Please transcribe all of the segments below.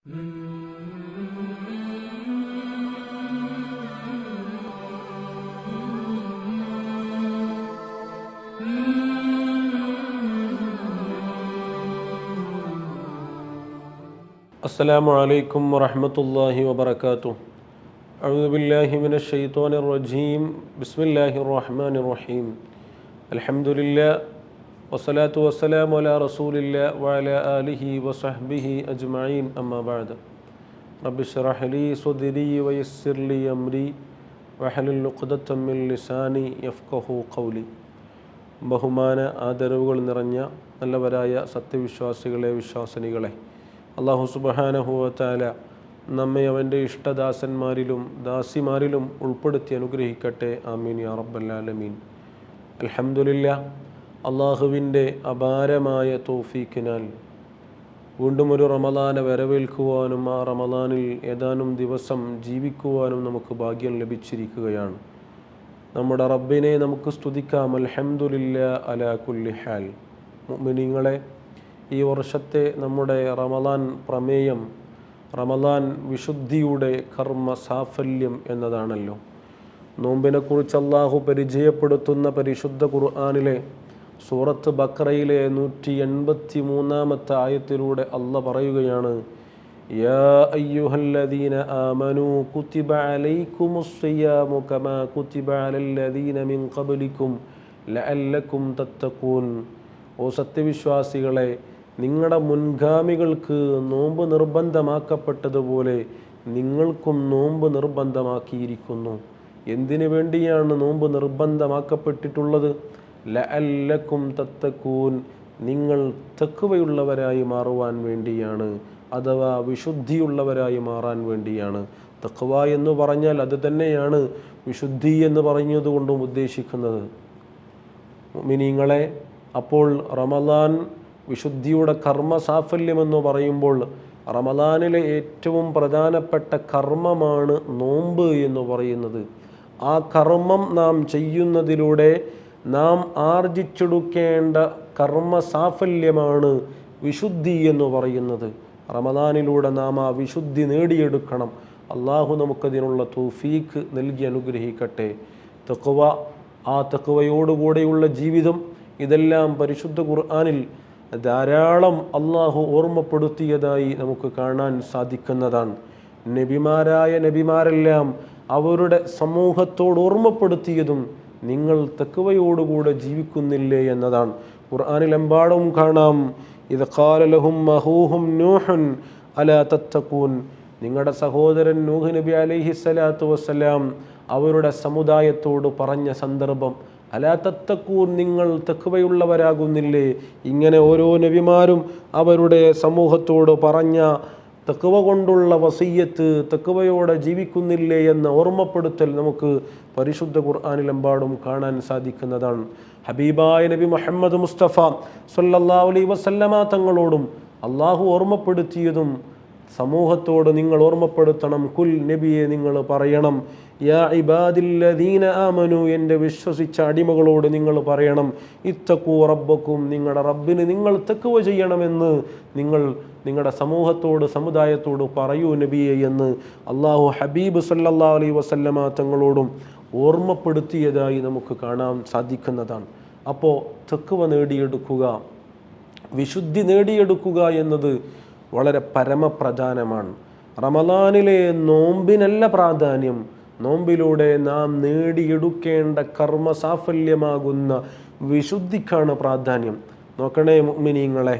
السلام عليكم ورحمة الله وبركاته. أعوذ بالله من الشيطان الرجيم. بسم الله الرحمن الرحيم. الحمد لله والصلاة والسلام على رسول الله وعلى آله وصحبه أجمعين. أما بعد. رب اشرح لي صدري ويسر لي أمري واحلل عقدة من لساني يفقهوا قولي. ബഹുമാന ആദരവുകൾ നിറഞ്ഞ നല്ലവരായ സത്യവിശ്വാസികളെ, വിശ്വാസിനികളെ, അല്ലാഹു സുബ്ഹാനഹു വ തആല നമ്മെ അവൻ്റെ ഇഷ്ടദാസന്മാരിലും ദാസിമാരിലും ഉൾപ്പെടുത്തി അനുഗ്രഹിക്കട്ടെ. ആമീൻ യാ റബ്ബൽ ആലമീൻ. അൽഹംദുലില്ലാഹ്, അള്ളാഹുവിൻ്റെ അപാരമായ തൗഫീക്കിനാൽ വീണ്ടും ഒരു റമളാനെ വരവേൽക്കുവാനും ആ റമളാനിൽ ഏതാനും ദിവസം ജീവിക്കുവാനും നമുക്ക് ഭാഗ്യം ലഭിച്ചിരിക്കുകയാണ്. നമ്മുടെ റബ്ബിനെ നമുക്ക് സ്തുതിക്കാം. അൽഹംദുലില്ലാഹ് അലാ കുല്ലി ഹാൽ. മുഅ്മിനീങ്ങളെ, ഈ വർഷത്തെ നമ്മുടെ റമളാൻ പ്രമേയം റമളാൻ വിശുദ്ധിയുടെ കർമ്മ സാഫല്യം എന്നതാണല്ലോ. നോമ്പിനെക്കുറിച്ച് അള്ളാഹു പരിചയപ്പെടുത്തുന്ന പരിശുദ്ധ ഖുർആനിലെ സൂറത്ത് ബഖറയിലെ 183-ാമത്തെ ആയത്തിലൂടെ അള്ളാഹ് പറയുകയാണ്, യാ അയ്യുഹല്ലദീന ആമനൂ കുതിബ അലൈക്കുമുസ് സിയാമു കമാ കുതിബ അലല്ലദീന മിൻ ഖബ്ലിക്കും ലഅല്ലക്കും തത്തഖൂൻ. ഓ സത്യവിശ്വാസികളെ, നിങ്ങളുടെ മുൻഗാമികൾക്ക് നോമ്പ് നിർബന്ധമാക്കപ്പെട്ടതുപോലെ നിങ്ങൾക്കും നോമ്പ് നിർബന്ധമാക്കിയിരിക്കുന്നു. എന്തിനു വേണ്ടിയാണ് നോമ്പ് നിർബന്ധമാക്കപ്പെട്ടിട്ടുള്ളത്? ലഅല്ലക്കും തത്തഖൂൻ, നിങ്ങൾ തഖ്വയുള്ളവരായി മാറുവാൻ വേണ്ടിയാണ്, അഥവാ വിശുദ്ധിയുള്ളവരായി മാറാൻ വേണ്ടിയാണ്. തഖ്വ എന്ന് പറഞ്ഞാൽ അത് തന്നെയാണ് വിശുദ്ധി എന്ന് പറഞ്ഞതുകൊണ്ടും ഉദ്ദേശിക്കുന്നത്. മുഅ്മിനീങ്ങളെ, അപ്പോൾ റമളാൻ വിശുദ്ധിയുടെ കർമ്മ സാഫല്യമെന്ന് പറയുമ്പോൾ റമളാനിലെ ഏറ്റവും പ്രധാനപ്പെട്ട കർമ്മമാണ് നോമ്പ് എന്ന് പറയുന്നത്. ആ കർമ്മം നാം ചെയ്യുന്നതിലൂടെ നാം ആർജിച്ചെടുക്കേണ്ട കർമ്മ സാഫല്യമാണ് വിശുദ്ധി എന്ന് പറയുന്നത്. റമളാനിലൂടെ നാം ആ വിശുദ്ധി നേടിയെടുക്കണം. അള്ളാഹു നമുക്കതിനുള്ള തൗഫീഖ് നൽകി അനുഗ്രഹിക്കട്ടെ. തഖ്വ, ആ തഖ്വയോടുകൂടെയുള്ള ജീവിതം, ഇതെല്ലാം പരിശുദ്ധ ഖുർആനിൽ ധാരാളം അള്ളാഹു ഓർമ്മപ്പെടുത്തിയതായി നമുക്ക് കാണാൻ സാധിക്കുന്നതാണ്. നബിമാരെല്ലാം അവരുടെ സമൂഹത്തോട് ഓർമ്മപ്പെടുത്തിയതും നിങ്ങൾ തഖ്വയോടുകൂടെ ജീവിക്കുന്നില്ലേ എന്നതാണ്. ഖുർആനിലെമ്പാടും കാണാം, ഇദ് ഖാല ലഹും അഖൂഹും നൂഹുൻ അലാ തത്തഖൂൻ. നിങ്ങളുടെ സഹോദരൻ നൂഹ് നബി അലൈഹിസ്സലാത്തു വസ്സലാം അവരുടെ സമുദായത്തോട് പറഞ്ഞ സന്ദർഭം, അലാ തത്തഖൂൻ, നിങ്ങൾ തഖ്വയുള്ളവരാകുന്നില്ലേ? ഇങ്ങനെ ഓരോ നബിമാരും അവരുടെ സമൂഹത്തോട് പറഞ്ഞ തഖ്വ കൊണ്ടുള്ള വസിയ്യത്ത്, തഖ്വയോടെ ജീവിക്കുന്നില്ലേ എന്ന ഓർമ്മപ്പെടുത്തൽ നമുക്ക് പരിശുദ്ധ ഖുർആനിലെമ്പാടും കാണാൻ സാധിക്കുന്നതാണ്. ഹബീബായ നബി മുഹമ്മദ് മുസ്തഫ സല്ലല്ലാഹു അലൈഹി വസല്ലമ തങ്ങളോടും അള്ളാഹു ഓർമ്മപ്പെടുത്തിയതും സമൂഹത്തോട് നിങ്ങൾ ഓർമ്മപ്പെടുത്തണം. കുൽ, നബിയെ നിങ്ങൾ പറയണം, യാ ഇബാദില്ലദീന ആമനു, എൻ്റെ വിശ്വസിച്ച അടിമകളോട് നിങ്ങൾ പറയണം, ഇത്തഖൂ റബ്ബക്കും, നിങ്ങളുടെ റബ്ബിന് നിങ്ങൾ തഖ്വ ചെയ്യണമെന്ന് നിങ്ങൾ നിങ്ങളുടെ സമൂഹത്തോട്, സമുദായത്തോട് പറയൂ നബിയെ എന്ന് അള്ളാഹു ഹബീബ് സല്ലല്ലാഹു അലൈഹി വസല്ലമ തങ്ങളോടും ഓർമ്മപ്പെടുത്തിയതായി നമുക്ക് കാണാൻ സാധിക്കുന്നതാണ്. അപ്പോൾ തഖ്വ നേടിയെടുക്കുക, വിശുദ്ധി നേടിയെടുക്കുക എന്നത് വളരെ പരമപ്രധാനമാണ്. റമളാനിലെ നോമ്പിനല്ല പ്രാധാന്യം, നോമ്പിലൂടെ നാം നേടിയെടുക്കേണ്ട കർമ്മ സാഫല്യമാകുന്ന വിശുദ്ധിക്കാണ് പ്രാധാന്യം. നോക്കണേ മുഅ്മിനീങ്ങളെ,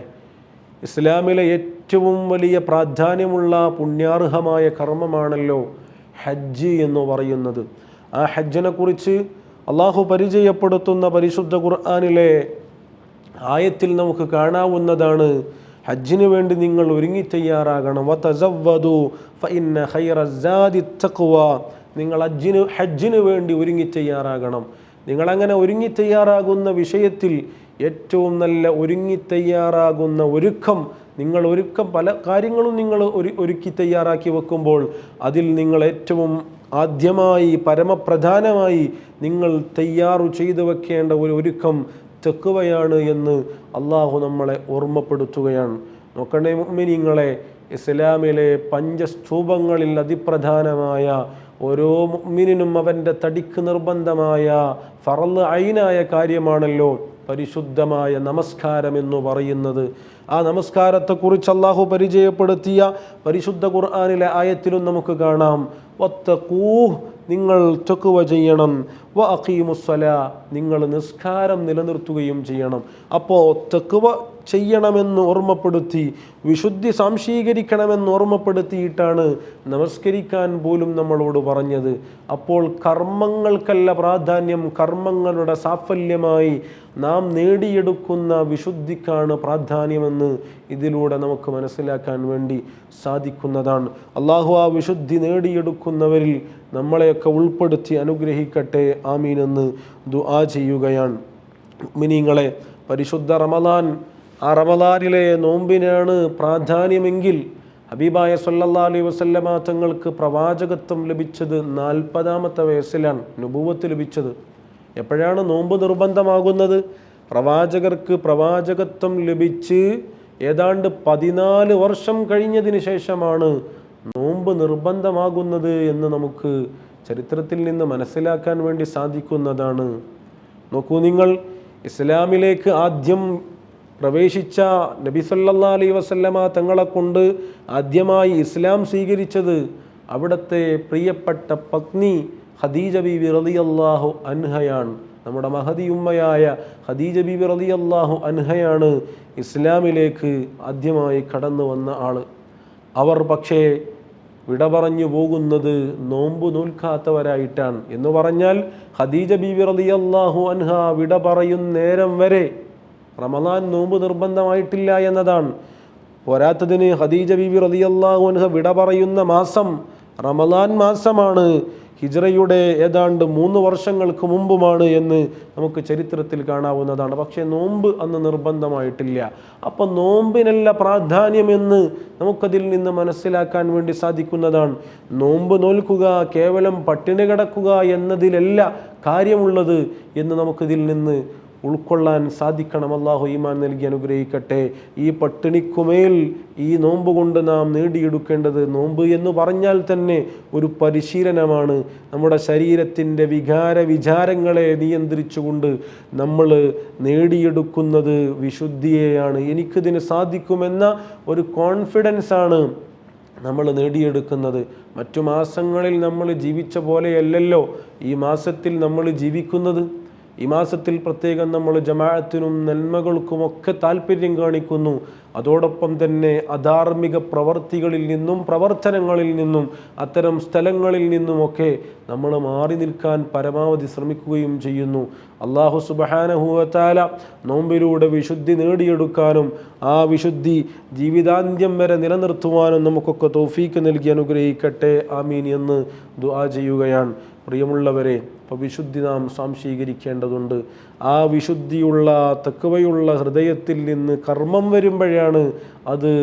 ഇസ്ലാമിലെ ഏറ്റവും വലിയ പ്രാധാന്യമുള്ള പുണ്യാർഹമായ കർമ്മമാണല്ലോ ഹജ്ജ് എന്ന് പറയുന്നത്. ആ ഹജ്ജിനെ കുറിച്ച് അള്ളാഹു പരിചയപ്പെടുത്തുന്ന പരിശുദ്ധ ഖുർആനിലെ ആയത്തിൽ നമുക്ക് കാണാവുന്നതാണ്, ഹജ്ജിന് വേണ്ടി നിങ്ങൾ ഒരുങ്ങി തയ്യാറാകണം. വതസവ്വദു ഫഇന്ന ഖൈറസ്സാദി തഖ്വ, നിങ്ങൾ ഹജ്ജിന് വേണ്ടി ഒരുങ്ങി തയ്യാറാകണം. നിങ്ങളങ്ങനെ ഒരുങ്ങി തയ്യാറാകുന്ന വിഷയത്തിൽ ഏറ്റവും നല്ല ഒരുങ്ങി തയ്യാറാകുന്ന ഒരുക്കം, പല കാര്യങ്ങളും നിങ്ങൾ ഒരുക്കി തയ്യാറാക്കി വെക്കുമ്പോൾ അതിൽ നിങ്ങൾ ഏറ്റവും ആദ്യമായി പരമപ്രധാനമായി നിങ്ങൾ തയ്യാറു ചെയ്തു വെക്കേണ്ട ഒരു ഒരുക്കം തഖ്വയാണ് എന്ന് അള്ളാഹു നമ്മളെ ഓർമ്മപ്പെടുത്തുകയാണ്. നോക്കണേ മുഅ്മിനീങ്ങളെ, ഇസ്ലാമിലെ പഞ്ചസ്തൂപങ്ങളിൽ അതിപ്രധാനമായ ഓരോ മുഅ്മിനിനും അവൻ്റെ തടിക്ക് നിർബന്ധമായ ഫർള് ഐനായ കാര്യമാണല്ലോ പരിശുദ്ധമായ നമസ്കാരം എന്ന് പറയുന്നത്. ആ നമസ്കാരത്തെക്കുറിച്ച് അള്ളാഹു പരിചയപ്പെടുത്തിയ പരിശുദ്ധ ഖുർആനിലെ ആയത്തിലും നമുക്ക് കാണാം, വത്തഖൂഹ്, നിങ്ങൾ തഖ്വ ചെയ്യണം, വ അഖീമുസ്സലാ, നിങ്ങൾ നിസ്കാരം നിലനിർത്തുകയും ചെയ്യണം. അപ്പോൾ തഖ്വ ചെയ്യണമെന്ന് ഓർമ്മപ്പെടുത്തി, വിശുദ്ധി സംശീകരിക്കണമെന്ന് ഓർമ്മപ്പെടുത്തിയിട്ടാണ് നമസ്കരിക്കാൻ പോലും നമ്മളോട് പറഞ്ഞത്. അപ്പോൾ കർമ്മങ്ങൾക്കല്ല പ്രാധാന്യം, കർമ്മങ്ങളുടെ സാഫല്യമായി നാം നേടിയെടുക്കുന്ന വിശുദ്ധിക്കാണ് പ്രാധാന്യമെന്ന് ഇതിലൂടെ നമുക്ക് മനസ്സിലാക്കാൻ വേണ്ടി സാധിക്കുന്നതാണ്. അള്ളാഹു ആ വിശുദ്ധി നേടിയെടുക്കുന്നവരിൽ നമ്മളെയൊക്കെ ഉൾപ്പെടുത്തി അനുഗ്രഹിക്കട്ടെ, ആമീൻ എന്ന് ദുആ ചെയ്യുകയാണ്. മുഅ്മിനീങ്ങളെ, പരിശുദ്ധ റമളാൻ, ആ റമളാനിലെ നോമ്പിനാണ് പ്രാധാന്യമെങ്കിൽ ഹബീബായ സല്ലല്ലാഹു അലൈഹി വസല്ലമ തങ്ങൾക്ക് പ്രവാചകത്വം ലഭിച്ചത് 40-ാമത്തെ വയസ്സിലാണ് നുബുവത്ത് ലഭിച്ചത്. എപ്പോഴാണ് നോമ്പ് നിർബന്ധമാകുന്നത്? പ്രവാചകർക്ക് പ്രവാചകത്വം ലഭിച്ച് ഏതാണ്ട് 14 വർഷം കഴിഞ്ഞതിന് ശേഷമാണ് നോമ്പ് നിർബന്ധമാകുന്നത് എന്ന് നമുക്ക് ചരിത്രത്തിൽ നിന്ന് മനസ്സിലാക്കാൻ വേണ്ടി സാധിക്കുന്നതാണ്. നോക്കൂ നിങ്ങൾ, ഇസ്ലാമിലേക്ക് ആദ്യം പ്രവേശിച്ച നബി സല്ലല്ലാഹു അലൈഹി വസല്ലമ തങ്ങളെ കൊണ്ട് ആദ്യമായി ഇസ്ലാം സ്വീകരിച്ചത് അവിടുത്തെ പ്രിയപ്പെട്ട പത്നി ഖദീജ ബീവി റളിയല്ലാഹു അൻഹയാണ്. നമ്മുടെ മഹദി ഉമ്മയായ ഖദീജ ബീവി റളിയല്ലാഹു അൻഹയാണ് ഇസ്ലാമിലേക്ക് ആദ്യമായി കടന്നു വന്ന ആള്. അവർ പക്ഷേ വിട പറഞ്ഞു പോകുന്നത് നോമ്പ് നോൽക്കാത്തവരായിട്ടാണ്. എന്ന് പറഞ്ഞാൽ ഖദീജ ബീവി റളിയല്ലാഹു അൻഹ വിട പറയും നേരം വരെ റമളാൻ നോമ്പ് നിർബന്ധമായിട്ടില്ല എന്നതാണ്. പോരാത്തതിന് ഖദീജ ബീവി റളിയല്ലാഹു അൻഹ വിട പറയുന്ന മാസം റമളാൻ മാസമാണ്. ഹിജ്റയുടെ ഏതാണ്ട് 3 വർഷങ്ങൾക്ക് മുമ്പുമാണ് എന്ന് നമുക്ക് ചരിത്രത്തിൽ കാണാവുന്നതാണ്. പക്ഷേ നോമ്പ് അന്ന് നിർബന്ധമായിട്ടില്ല. അപ്പം നോമ്പിനല്ല പ്രാധാന്യമെന്ന് നമുക്കതിൽ നിന്ന് മനസ്സിലാക്കാൻ വേണ്ടി സാധിക്കുന്നതാണ്. നോമ്പ് നോൽക്കുക, കേവലം പട്ടിണി കിടക്കുക എന്നതിലല്ല കാര്യമുള്ളത് എന്ന് നമുക്കിതിൽ നിന്ന് ഉൾക്കൊള്ളാൻ സാധിക്കണം. അല്ലാഹു ഈമാൻ നൽകി അനുഗ്രഹിക്കട്ടെ. ഈ പട്ടിണിക്കുമേൽ ഈ നോമ്പ് കൊണ്ട് നാം നേടിയെടുക്കേണ്ടത്, നോമ്പ് എന്ന് പറഞ്ഞാൽ തന്നെ ഒരു പരിശീലനമാണ്. നമ്മുടെ ശരീരത്തിൻ്റെ വിചാരങ്ങളെ നിയന്ത്രിച്ചുകൊണ്ട് നമ്മൾ നേടിയെടുക്കുന്നത് വിശുദ്ധിയെയാണ്. എനിക്കിതിന് സാധിക്കുമെന്ന ഒരു കോൺഫിഡൻസാണ് നമ്മൾ നേടിയെടുക്കുന്നത്. മറ്റു മാസങ്ങളിൽ നമ്മൾ ജീവിച്ച പോലെയല്ലല്ലോ ഈ മാസത്തിൽ നമ്മൾ ജീവിക്കുന്നത്. ഈ മാസത്തിൽ പ്രത്യേകം നമ്മൾ ജമാഅത്തിനും നന്മകൾക്കുമൊക്കെ താല്പര്യം കാണിക്കുന്നു. അതോടൊപ്പം തന്നെ അധാർമിക പ്രവർത്തികളിൽ നിന്നും പ്രവർത്തനങ്ങളിൽ നിന്നും അത്തരം സ്ഥലങ്ങളിൽ നിന്നുമൊക്കെ നമ്മൾ മാറി നിൽക്കാൻ പരമാവധി ശ്രമിക്കുകയും ചെയ്യുന്നു. അല്ലാഹു സുബ്ഹാനഹു വ തആല നോമ്പിലൂടെ വിശുദ്ധി നേടിയെടുക്കാനും ആ വിശുദ്ധി ജീവിതാന്ത്യം വരെ നിലനിർത്തുവാനും നമുക്കൊക്കെ തൗഫീക്ക് നൽകി അനുഗ്രഹിക്കട്ടെ, ആമീൻ എന്ന് ദുആ ചെയ്യുകയാണ്. പ്രിയമുള്ളവരെ, അപ്പോൾ വിശുദ്ധി നാം സ്വാംശീകരിക്കേണ്ടതുണ്ട്. ആ വിശുദ്ധിയുള്ള തഖ്വയുള്ള ഹൃദയത്തിൽ നിന്ന് കർമ്മം വരുമ്പോഴാണ് അത്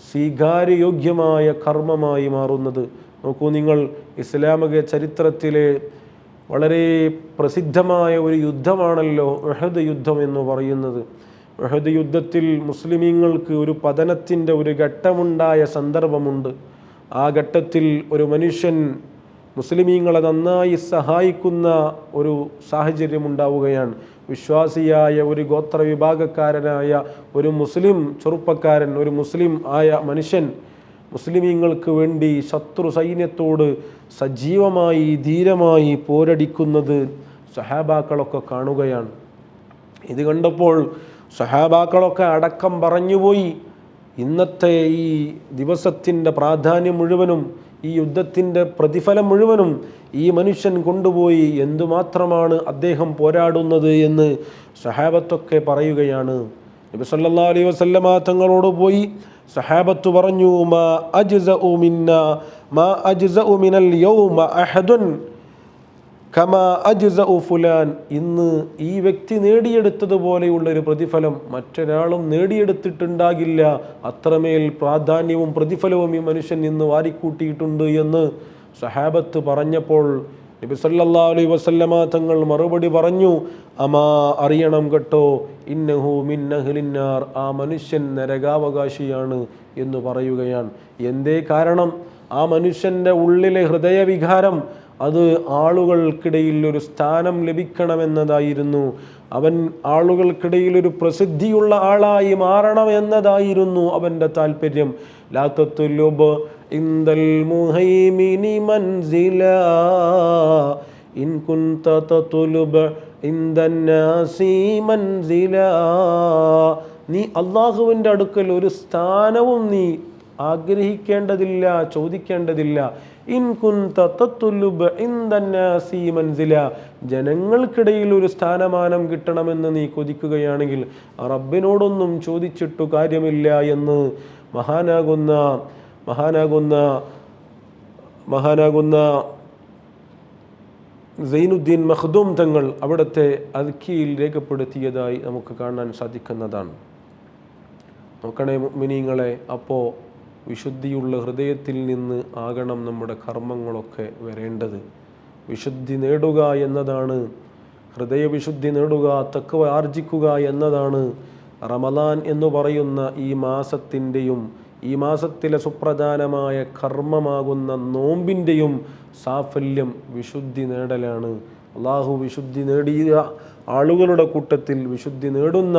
സ്വീകാര്യയോഗ്യമായ കർമ്മമായി മാറുന്നത്. നോക്കൂ നിങ്ങൾ, ഇസ്ലാമിക ചരിത്രത്തിലെ വളരെ പ്രസിദ്ധമായ ഒരു യുദ്ധമാണല്ലോ ഉഹദ് യുദ്ധം എന്ന് പറയുന്നത്. ഉഹദ് യുദ്ധത്തിൽ മുസ്ലിമീങ്ങൾക്ക് ഒരു പതനത്തിൻ്റെ ഒരു ഘട്ടമുണ്ടായ സന്ദർഭമുണ്ട്. ആ ഘട്ടത്തിൽ ഒരു മനുഷ്യൻ മുസ്ലിമീങ്ങളെ നന്നായി സഹായിക്കുന്ന ഒരു സാഹചര്യം ഉണ്ടാവുകയാണ്. വിശ്വാസിയായ ഒരു ഗോത്രവിഭാഗക്കാരനായ ഒരു മുസ്ലിം ചെറുപ്പക്കാരൻ, ഒരു മുസ്ലിം ആയ മനുഷ്യൻ മുസ്ലിമീങ്ങൾക്ക് വേണ്ടി ശത്രു സൈന്യത്തോട് സജീവമായി ധീരമായി പോരടിക്കുന്നത് സഹാബാക്കളൊക്കെ കാണുകയാണ്. ഇത് കണ്ടപ്പോൾ സഹാബാക്കളൊക്കെ അടക്കം പറഞ്ഞുപോയി, ഇന്നത്തെ ഈ ദിവസത്തിൻ്റെ പ്രാധാന്യം മുഴുവനും, ഈ യുദ്ധത്തിൻ്റെ പ്രതിഫലം മുഴുവനും ഈ മനുഷ്യൻ കൊണ്ടുപോയി, എന്തുമാത്രമാണ് അദ്ദേഹം പോരാടുന്നത് എന്ന് സഹാബത്തൊക്കെ പറയുകയാണ്. നബി സല്ലല്ലാഹു അലൈഹി വസല്ലമ തങ്ങളോട് പോയി സഹാബത്ത് പറഞ്ഞു, മാ അജ്സഉ മിന്നാ മാ അജ്സഉ മിനൽ യൗമ അഹദുൻ കമാ അജ്സഉ ഫുലാൻ. ഇന്ന് ഈ വ്യക്തി നേടിയെടുത്തതുപോലെയുള്ളൊരു പ്രതിഫലം മറ്റൊരാളും നേടിയെടുത്തിട്ടുണ്ടാകില്ല. അത്രമേൽ പ്രാധാന്യവും പ്രതിഫലവും ഈ മനുഷ്യൻ ഇന്ന് വാരിക്കൂട്ടിയിട്ടുണ്ട് എന്ന് സഹാബത്ത് പറഞ്ഞപ്പോൾ നബി സല്ലല്ലാഹു അലൈഹി വസല്ലമ തങ്ങൾ മറുപടി പറഞ്ഞു, അമാ അറിയണം കേട്ടോ, ഇന്നഹു മിൻ അഹ്ലിന്നാർ, ആ മനുഷ്യൻ നരകാവകാശിയാണ് എന്ന് പറയുകയാണ്. എന്തേ കാരണം? ആ മനുഷ്യൻ്റെ ഉള്ളിലെ ഹൃദയവികാരം അത് ആളുകൾക്കിടയിൽ ഒരു സ്ഥാനം ലഭിക്കണമെന്നതായിരുന്നു. അവൻ ആളുകൾക്കിടയിൽ ഒരു പ്രസിദ്ധിയുള്ള ആളായി മാറണം എന്നതായിരുന്നു അവൻ്റെ താല്പര്യം. ലാ തത്ലുബ് ഇൻദൽ മുഹൈമിനി മൻസില ഇൻ കുൻത തത്ലുബ് ഇൻദന്നാസി മൻസില. നീ അള്ളാഹുവിൻ്റെ അടുക്കൽ ഒരു സ്ഥാനവും നീ ആഗ്രഹിക്കേണ്ടതില്ല, ചോദിക്കേണ്ടതില്ല. ഇൻ കുൻത തത്ലുബ് ഇൻദന്നാസി മൻസില, ജനങ്ങൾക്കിടയിൽ ഒരു സ്ഥാനമാനം കിട്ടണമെന്ന് നീ കൊതിക്കുകയാണെങ്കിൽ റബ്ബിനോടൊന്നും ചോദിച്ചിട്ടു കാര്യമില്ല എന്ന് മഹാനാകുന്ന സൈനുദ്ദീൻ മഖ്ദൂം തങ്ങൾ അവിടുത്തെ അദ്കിയിൽ രേഖപ്പെടുത്തിയതായി നമുക്ക് കാണാൻ സാധിക്കുന്നതാണ്. നോക്കണേ മുഅ്മിനീങ്ങളെ, അപ്പോൾ വിശുദ്ധിയുള്ള ഹൃദയത്തിൽ നിന്ന് ആകണം നമ്മുടെ കർമ്മങ്ങളൊക്കെ വരേണ്ടത്. വിശുദ്ധി നേടുക എന്നതാണ്, ഹൃദയവിശുദ്ധി നേടുക, തഖ്വ ആർജിക്കുക എന്നതാണ് റമദാൻ എന്ന് പറയുന്ന ഈ മാസത്തിൻ്റെയും ഈ മാസത്തിലെ സുപ്രധാനമായ കർമ്മമാകുന്ന നോമ്പിൻ്റെയും സാഫല്യം വിശുദ്ധി നേടലാണ്. അള്ളാഹു വിശുദ്ധി നേടിയ ആളുകളുടെ കൂട്ടത്തിൽ, വിശുദ്ധി നേടുന്ന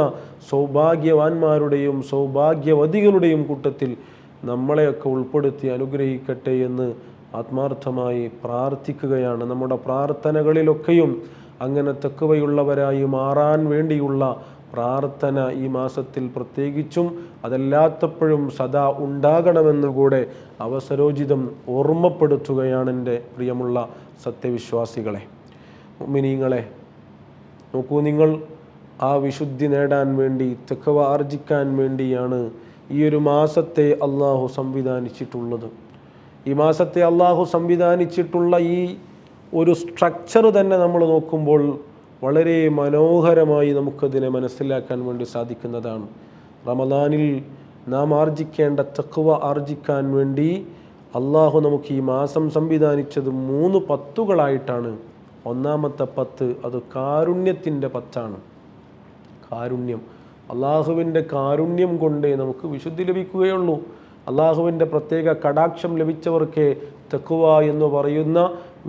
സൗഭാഗ്യവാന്മാരുടെയും സൗഭാഗ്യവതികളുടെയും കൂട്ടത്തിൽ നമ്മളെയൊക്കെ ഉൾപ്പെടുത്തി അനുഗ്രഹിക്കട്ടെ എന്ന് ആത്മാർത്ഥമായി പ്രാർത്ഥിക്കുകയാണ്. നമ്മുടെ പ്രാർത്ഥനകളിലൊക്കെയും അങ്ങനെ തഖ്വയുള്ളവരായി മാറാൻ വേണ്ടിയുള്ള പ്രാർത്ഥന ഈ മാസത്തിൽ പ്രത്യേകിച്ചും അതല്ലാത്തപ്പോഴും സദാ ഉണ്ടാകണമെന്നുകൂടെ അവസരോചിതം ഓർമ്മപ്പെടുത്തുകയാണ് എൻ്റെ പ്രിയമുള്ള സത്യവിശ്വാസികളെ, മുഅ്മിനീങ്ങളെ. നോക്കൂ, നിങ്ങൾ ആ വിശുദ്ധി നേടാൻ വേണ്ടി, തഖ്വ ആർജിക്കാൻ വേണ്ടിയാണ് ഈ ഒരു മാസത്തെ അള്ളാഹു സംവിധാനിച്ചിട്ടുള്ളത്. ഈ മാസത്തെ അള്ളാഹു സംവിധാനിച്ചിട്ടുള്ള ഈ ഒരു സ്ട്രക്ചർ തന്നെ നമ്മൾ നോക്കുമ്പോൾ വളരെ മനോഹരമായി നമുക്കതിനെ മനസ്സിലാക്കാൻ വേണ്ടി സാധിക്കുന്നതാണ്. റമദാനിൽ നാം ആർജിക്കേണ്ട തഖ്വ ആർജിക്കാൻ വേണ്ടി അള്ളാഹു നമുക്ക് ഈ മാസം സംവിധാനിച്ചത് 3 പത്തുകളായിട്ടാണ്. ഒന്നാമത്തെ 10 അത് കാരുണ്യത്തിൻ്റെ 10ആണ്. കാരുണ്യം, അള്ളാഹുവിൻ്റെ കാരുണ്യം കൊണ്ടേ നമുക്ക് വിശുദ്ധി ലഭിക്കുകയുള്ളൂ. അള്ളാഹുവിൻ്റെ പ്രത്യേക കടാക്ഷം ലഭിച്ചവർക്ക് തഖ്വ എന്ന് പറയുന്ന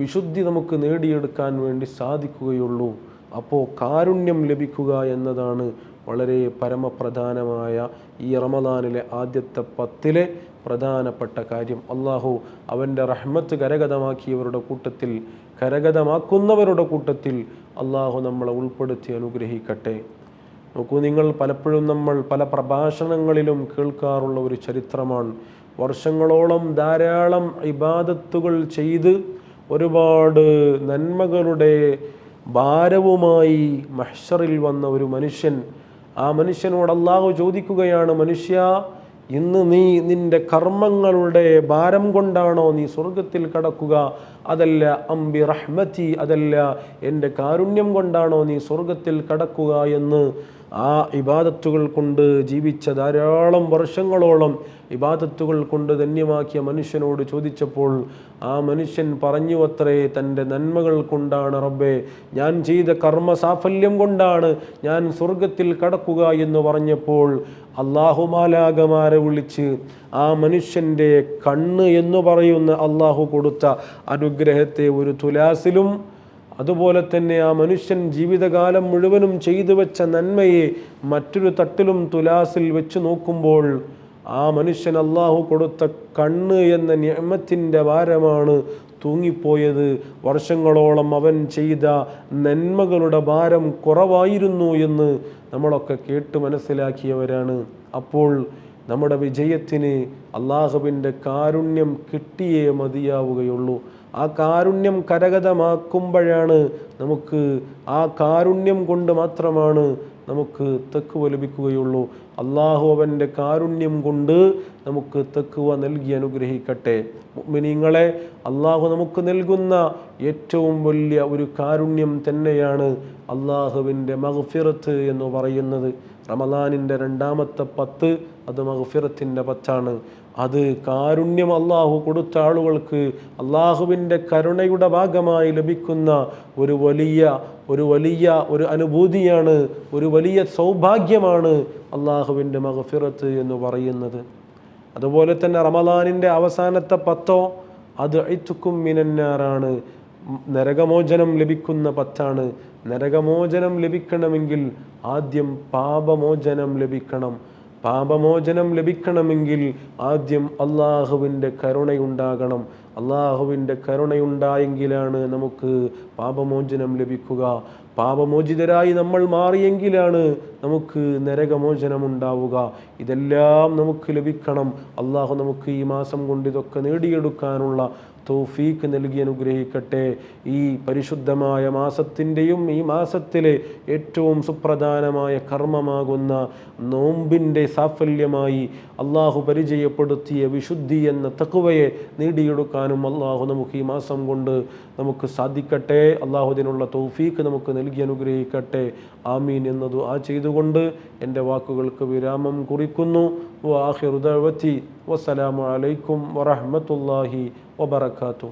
വിശുദ്ധി നമുക്ക് നേടിയെടുക്കാൻ വേണ്ടി സാധിക്കുകയുള്ളൂ. അപ്പോൾ കാരുണ്യം ലഭിക്കുക എന്നതാണ് വളരെ പരമപ്രധാനമായ ഈ റമദാനിലെ ആദ്യത്തെ 10 പ്രധാനപ്പെട്ട കാര്യം. അള്ളാഹു അവൻ്റെ റഹ്മത്ത് കരഗതമാക്കിയവരുടെ കൂട്ടത്തിൽ, കരഗതമാക്കുന്നവരുടെ കൂട്ടത്തിൽ അള്ളാഹു നമ്മളെ ഉൾപ്പെടുത്തി അനുഗ്രഹിക്കട്ടെ. നോക്കൂ, നിങ്ങൾ പലപ്പോഴും നമ്മൾ പല പ്രഭാഷണങ്ങളിലും കേൾക്കാറുള്ള ഒരു ചരിത്രമാണ്. വർഷങ്ങളോളം ധാരാളം ഇബാദത്തുകൾ ചെയ്ത് ഒരുപാട് നന്മകളുടെ ഭാരവുമായി മഹ്ശറിൽ വന്ന ഒരു മനുഷ്യൻ. ആ മനുഷ്യനോട് അള്ളാഹു ചോദിക്കുകയാണ്, മനുഷ്യ, ഇന്ന് നീ നിന്റെ കർമ്മങ്ങളുടെ ഭാരം കൊണ്ടാണോ നീ സ്വർഗത്തിൽ കടക്കുക? അതല്ല അംബി റഹ്മതി, അതല്ല എൻ്റെ കാരുണ്യം കൊണ്ടാണോ നീ സ്വർഗത്തിൽ കടക്കുക എന്ന് ആ ഇബാദത്തുകൾ കൊണ്ട് ജീവിച്ച, ധാരാളം വർഷങ്ങളോളം ഇബാദത്തുകൾ കൊണ്ട് ധന്യമാക്കിയ മനുഷ്യനോട് ചോദിച്ചപ്പോൾ ആ മനുഷ്യൻ പറഞ്ഞു അത്രേ, തൻ്റെ നന്മകൾ കൊണ്ടാണ് റബ്ബേ, ഞാൻ ചെയ്ത കർമ്മ സാഫല്യം കൊണ്ടാണ് ഞാൻ സ്വർഗത്തിൽ കടക്കുക എന്ന് പറഞ്ഞപ്പോൾ അള്ളാഹു മാലാഖമാരെ വിളിച്ച് ആ മനുഷ്യൻ്റെ കണ്ണ് എന്ന് പറയുന്ന അള്ളാഹു കൊടുത്ത അനുഗ്രഹത്തെ ഒരു തുലാസിലും, അതുപോലെ തന്നെ ആ മനുഷ്യൻ ജീവിതകാലം മുഴുവനും ചെയ്തു വെച്ച നന്മയെ മറ്റൊരു തട്ടിലും തുലാസിൽ വെച്ച് നോക്കുമ്പോൾ ആ മനുഷ്യൻ അള്ളാഹു കൊടുത്ത കണ്ണ് എന്ന നിഅമത്തിൻ്റെ ഭാരമാണ് തൂങ്ങിപ്പോയത്. വർഷങ്ങളോളം അവൻ ചെയ്ത നന്മകളുടെ ഭാരം കുറവായിരുന്നു എന്ന് നമ്മളൊക്കെ കേട്ട് മനസ്സിലാക്കിയവരാണ്. അപ്പോൾ നമ്മുടെ വിജയത്തിന് അള്ളാഹുവിൻ്റെ കാരുണ്യം കിട്ടിയേ മതിയാവുകയുള്ളൂ. ആ കാരുണ്യം കരഗതമാക്കുമ്പോഴാണ് നമുക്ക്, ആ കാരുണ്യം കൊണ്ട് മാത്രമാണ് നമുക്ക് തഖ്വ ലഭിക്കുകയുള്ളൂ. അള്ളാഹു അവൻ്റെ കാരുണ്യം കൊണ്ട് നമുക്ക് തഖ്വ നൽകി അനുഗ്രഹിക്കട്ടെ. മുഅ്മിനീങ്ങളെ, അള്ളാഹു നമുക്ക് നൽകുന്ന ഏറ്റവും വലിയ ഒരു കാരുണ്യം തന്നെയാണ് അള്ളാഹുവിൻ്റെ മഗ്ഫിറത്ത് എന്ന് പറയുന്നത്. റമദാനിൻ്റെ 2ാമത്തെ 10 അത് മഗ്ഫിറത്തിൻ്റെ 10ആണ്. അത് കാരുണ്യം അള്ളാഹു കൊടുത്ത ആളുകൾക്ക് അള്ളാഹുവിൻ്റെ കരുണയുടെ ഭാഗമായി ലഭിക്കുന്ന ഒരു വലിയ അനുഭൂതിയാണ്, ഒരു വലിയ സൗഭാഗ്യമാണ് അള്ളാഹുവിൻ്റെ മഗ്ഫിറത്ത് എന്ന് പറയുന്നത്. അതുപോലെ തന്നെ റമദാനിൻ്റെ അവസാനത്തെ 10 അത് ഇത്കും മിനന്നാറാണ്, നരകമോചനം ലഭിക്കുന്ന 10. നരകമോചനം ലഭിക്കണമെങ്കിൽ ആദ്യം പാപമോചനം ലഭിക്കണം. പാപമോചനം ലഭിക്കണമെങ്കിൽ ആദ്യം അള്ളാഹുവിൻ്റെ കരുണയുണ്ടാകണം. അള്ളാഹുവിൻ്റെ കരുണയുണ്ടായെങ്കിലാണ് നമുക്ക് പാപമോചനം ലഭിക്കുക. പാപമോചിതരായി നമ്മൾ മാറിയെങ്കിലാണ് നമുക്ക് നരകമോചനം ഉണ്ടാവുക. ഇതെല്ലാം നമുക്ക് ലഭിക്കണം. അള്ളാഹു നമുക്ക് ഈ മാസം കൊണ്ട് ഇതൊക്കെ നേടിയെടുക്കാനുള്ള തൗഫീക്ക് നൽകി അനുഗ്രഹിക്കട്ടെ. ഈ പരിശുദ്ധമായ മാസത്തിൻ്റെയും ഈ മാസത്തിലെ ഏറ്റവും സുപ്രധാനമായ കർമ്മമാകുന്ന നോമ്പിൻ്റെ സാഫല്യമായി അള്ളാഹു പരിചയപ്പെടുത്തിയ വിശുദ്ധി എന്ന തഖ്വയെ നേടിയെടുക്കാനും അള്ളാഹു നമുക്ക് ഈ മാസം കൊണ്ട് നമുക്ക് സാധിക്കട്ടെ. അള്ളാഹു ഇതിനുള്ള തൗഫീക്ക് നമുക്ക് നൽകി അനുഗ്രഹിക്കട്ടെ. ആമീൻ എന്ന് ദുആ ചെയ്തുകൊണ്ട് എൻ്റെ വാക്കുകൾക്ക് വിരാമം കുറിക്കുന്നു. വആഖിറു ദഅവതി വസ്സലാമു അലൈക്കും വറഹ്മത്തുള്ളാഹി വബറകാതുഹു.